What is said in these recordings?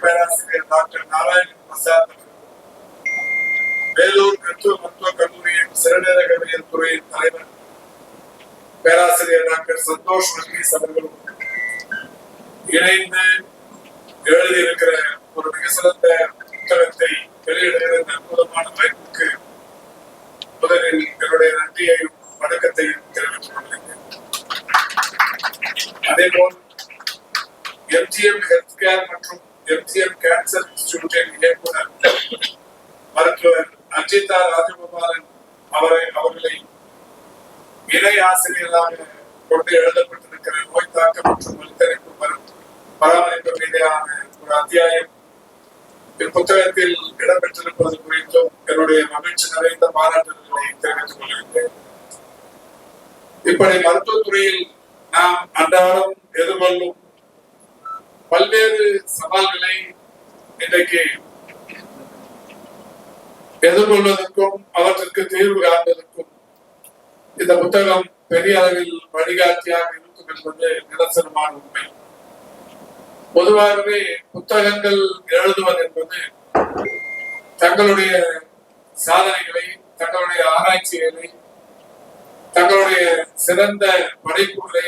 பேராசிரியர் டாக்டர் நாராயணன் பிரசாத், வேலூர் கிறிஸ்துவ மருத்துவக் கல்லூரியின் சிறுநீரகவியல் துறையின் தலைவர் பேராசிரியர் டாக்டர் சந்தோஷ் வர்கீஸ் அவர்களும் இணைந்து எழுதியிருக்கிற ஒரு மிக சிறந்த புத்தகத்தை வெளியிடுகிற அற்புதமான வாய்ப்புக்கு முதலில் என்னுடைய நன்றியையும் வணக்கத்தையும் தெரிவித்துக் கொள்கிறேன். அதேபோல் எம்ஜிஎம் ஹெல்த் கேர் மற்றும் எம்ஜிஎம் கேன்சர் இன்ஸ்டிடியூட்டின் இயக்குனர் மருத்துவர் அஜிதா ராஜகோபாலன் அவர்களை இணை ஆசிரியர்களாக கொண்டு எழுதப்பட்டிருக்கிற நோய் தாக்கம் மற்றும் வலித்தறிப்பு பராமரிப்பு மீதான ஒரு அத்தியாயம் இப்புத்தகத்தில் இடம்பெற்றிருப்பது குறித்தும் என்னுடைய மகிழ்ச்சி நிறைந்த பாராட்டுதல்களை தெரிவித்துக் கொள்கிறேன். இப்படி மருத்துவத்துறையில் நாம் அன்றாடம் எதிர்கொள்ளும் பல்வேறு சவால்களை இன்றைக்கு எதிர்கொள்வதற்கும் அவற்றிற்கு தீர்வு காண்பதற்கும் இந்த புத்தகம் பெரிய அளவில் வழிகாட்டியாக இருக்கும் என்பது நிதர்சனமான உண்மை. பொதுவாகவே புத்தகங்கள் எழுதுவது என்பது தங்களுடைய சாதனைகளை, தங்களுடைய ஆராய்ச்சிகளை, தங்களுடைய சிறந்த படைப்புகளை,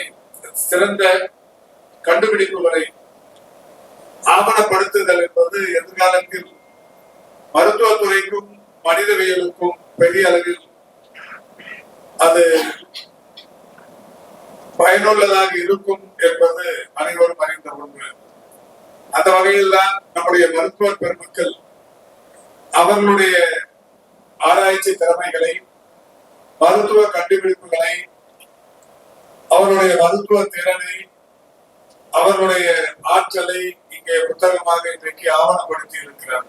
சிறந்த கண்டுபிடிப்புகளை ஆவணப்படுத்துதல் என்பது எதிர்காலத்தில் மருத்துவத்துறைக்கும் மனிதவியலுக்கும் பெரிய அளவில் அது பயனுள்ளதாக இருக்கும் என்பது அனைவரும் அறிந்த ஒன்று. அந்த வகையில் தான் நம்முடைய மருத்துவர் பெருமக்கள் அவர்களுடைய ஆராய்ச்சி திறமைகளை, மருத்துவ கண்டுபிடிப்புகளை, அவருடைய மருத்துவ திறனை, அவர்களுடைய ஆற்றலை இங்கே புத்தகமாக இன்றைக்கு ஆவணப்படுத்தி இருக்கிறார்.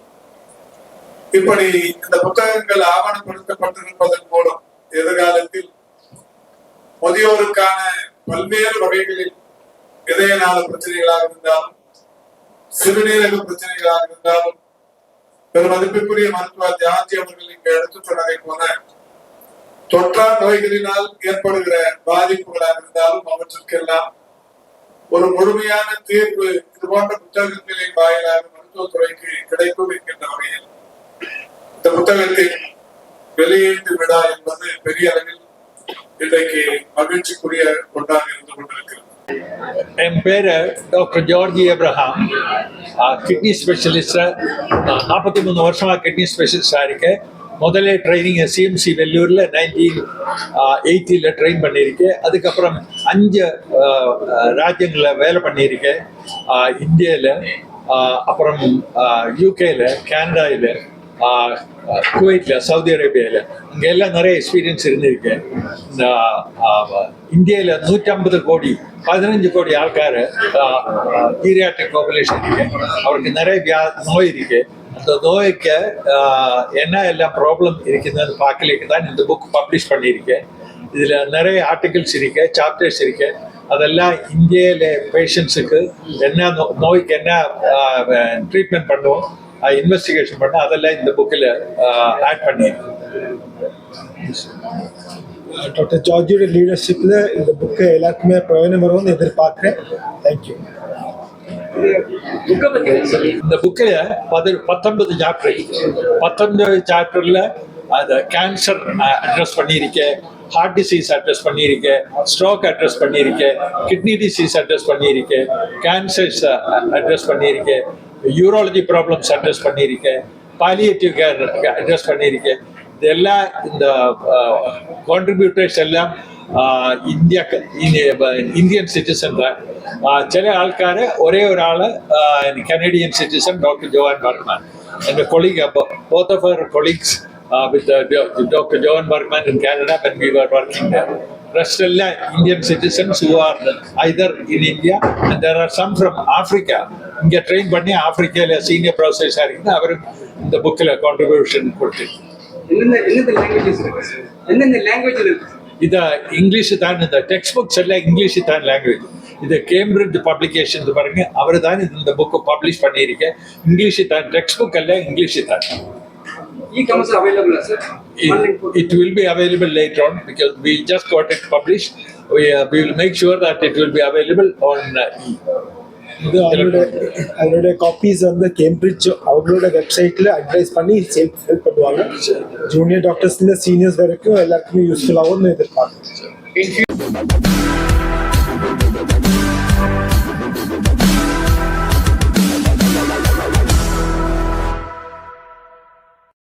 இப்படி இந்த புத்தகங்கள் ஆவணப்படுத்தப்பட்டிருப்பதன் மூலம் எதிர்காலத்தில் முதியோருக்கான பல்வேறு வகைகளில் இதயநாள பிரச்சனைகளாக இருந்தாலும், சிறுநீரக பிரச்சனைகளாக இருந்தாலும், பெருமதிப்பிற்குரிய மருத்துவர் ஜான்ஜி அவர்கள் இங்கு எடுத்துச் சொன்னதை போல தொற்றா நோய்களினால் ஏற்படுகிற பாதிப்புகளாக இருந்தாலும் அவற்றிற்கெல்லாம் ஒரு முழுமையான தீர்வு இது போன்ற புத்தகங்களின் வாயிலாக மருத்துவத்துறைக்கு கிடைக்கும் என்கின்ற வகையில் இந்த புத்தகத்தின் வெளியீட்டு விழா என்பது பெரிய அளவில் இன்றைக்கு மகிழ்ச்சிக்குரிய ஒன்றாக இருந்து கொண்டிருக்கிறது. என் பேரு டாக்டர் ஜார்ஜி ஏப்ரஹாம், கிட்னி ஸ்பெஷலிஸ்ட். 43 வருஷமா கிட்னி ஸ்பெஷலிஸ்டா இருக்கேன். முதல்ல ட்ரைனிங் சிஎம்சி வெள்ளூர்ல 1980 ட்ரெயின் பண்ணியிருக்கேன். அதுக்கப்புறம் 5 ராஜ்யங்களில் வேலை பண்ணியிருக்கேன். இந்தியாவில், அப்புறம் யூகேல, கனடாவில், குவைத்தில், சவுதி அரேபியாவில், இங்கே எல்லாம் நிறைய எக்ஸ்பீரியன்ஸ் இருந்திருக்கேன். இந்தியாவில் 150 கோடி 15 கோடி ஆள்கார் பீரியாட்ரிக் பாப்புலேஷன் இருக்கு. அவருக்கு நிறைய நோய் இருக்கு. அந்த நோய்க்கு என்ன எல்லாம் ப்ராப்ளம் இருக்குதுன்னு பார்க்கலைக்கு தான் இந்த புக் பப்ளிஷ் பண்ணியிருக்கேன். இதில் நிறைய ஆர்டிகிள்ஸ் இருக்கு, சாப்டர்ஸ் இருக்கு. அதெல்லாம் இந்தியாவில் பேஷண்ட்ஸுக்கு என்ன நோய்க்கு என்ன ட்ரீட்மெண்ட் பண்ணுவோம், இன்வெஸ்டிகேஷன் பண்ண அதெல்லாம் இந்த புக்கில் ஆட் பண்ணியிருக்கேன். டாக்டர் ஜார்ஜியோட லீடர்ஷிப்பில் இந்த புக்கு எல்லாருக்குமே பிரயோஜனம் வரும்னு எதிர்பார்க்குறேன். தேங்க்யூ. இந்த புக்கில் 19 சாப்டர், 19 சாப்டரில் அது கேன்சர் அட்ரஸ் பண்ணியிருக்கேன், ஹார்ட் டிசீஸ் அட்ரஸ் பண்ணியிருக்கேன், ஸ்ட்ரோக் அட்ரஸ் பண்ணியிருக்கேன், கிட்னி டிசீஸ் அட்ரஸ் பண்ணியிருக்கேன், கேன்சர்ஸ் அட்ரஸ் பண்ணியிருக்கேன், யூராலஜி ப்ராப்ளம்ஸ் அட்ரஸ் பண்ணியிருக்கேன், பாலியேட்டிவ் கேர் அட்ரஸ் பண்ணியிருக்கேன். இதெல்லாம் இந்த கான்ட்ரிபியூட்டர்ஸ் எல்லாம் இந்தியன் சிட்டிசன் தான். சில ஆൾക്കാർ ஒரே ஒரு ஆள் கனேடியன் சிட்டிசன் டாக்டர் ஜோவான் பர்க்மேன். எங்கள் colleague, both of our colleagues with Dr. Johan Bergman in Canada when we were working there. Rest all Indian citizens who are either in India, and there are some from Africa. இங்கே train பண்ணி ஆப்பிரிக்காவில் senior ப்ரொஃபஸர்ஸாக இருக்குது. அவரும் இந்த புக்கில் contribution கொடுத்து இது English தான். இந்த டெக்ஸ்ட் புக்ஸ் எல்லாம் இங்கிலீஷ் தான் லாங்குவேஜ். இது கேம்பிரிட்ஜ் பப்ளிகேஷன்ஸ் பாருங்க, அவர் தான் இந்த புக்கு பப்ளிஷ் பண்ணியிருக்கேன். இங்கிலீஷ் தான், டெக்ஸ்ட் புக் எல்லாம் இங்கிலீஷ் தான். E-commerce available, sir? It will be available later on because we just got it published. We will make sure that it will be available on இது அதனுடைய copies வந்து Cambridge அவங்களோட வெப்சைட்டில் advice பண்ணி help பண்ணுவாங்க. Junior டாக்டர்ஸ்லேருந்து seniors வரைக்கும் எல்லாருக்குமே யூஸ்ஃபுல்லாகவும் எதிர்பார்க்குறேன்.